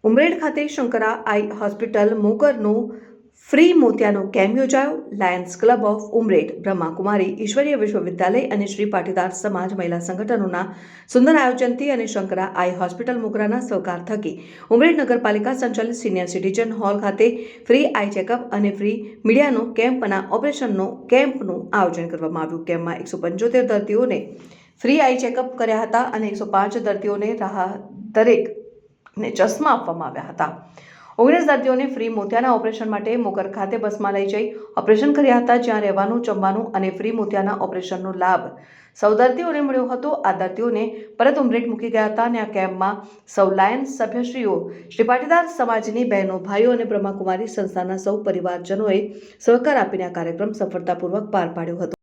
ઉમરેઠ ખાતે Shankara eye hospital મોગરનો free મોતિયાનો કેમ્પ યોજાયો. Lions club of Umreth, Brahmakumari ઈશ્વરીય વિશ્વવિદ્યાલય અને શ્રી પાટીદાર સમાજ મહિલા સંગઠનોના સુંદર આયોજનથી અને શંકરા આઈ હોસ્પિટલ મોગરાના સહકાર થકી ઉમરેઠ નગરપાલિકા સંચાલિત સિનિયર સિટીઝન હોલ ખાતે ફ્રી આઈ ચેકઅપ અને ફ્રી મીડિયાનો કેમ્પનું આયોજન કરવામાં આવ્યું. કેમ્પમાં 175 દર્દીઓને ફ્રી આઈ ચેકઅપ કર્યા હતા અને 105 દર્દીઓને દરેકને ચશ્મા આપવામાં આવ્યા હતા. 19 દર્દીઓને ફ્રી મોતિયાના ઓપરેશન માટે મોગર ખાતે બસમાં લઈ જઈ ઓપરેશન કર્યા હતા, જ્યાં રહેવાનું, જમવાનું અને ફ્રી મોતિયાના ઓપરેશનનો લાભ સૌ દર્દીઓને મળ્યો હતો. આ દર્દીઓને પરત ઉમરેઠ મૂકી ગયા હતા અને આ કેમ્પમાં સૌ લાયન્સ સભ્યશ્રીઓ, શ્રી પાટીદાર સમાજની બહેનો, ભાઈઓ અને બ્રહ્માકુમારી સંસ્થાના સૌ પરિવારજનોએ સહકાર આપીને આ કાર્યક્રમ સફળતાપૂર્વક પાર પાડ્યો હતો.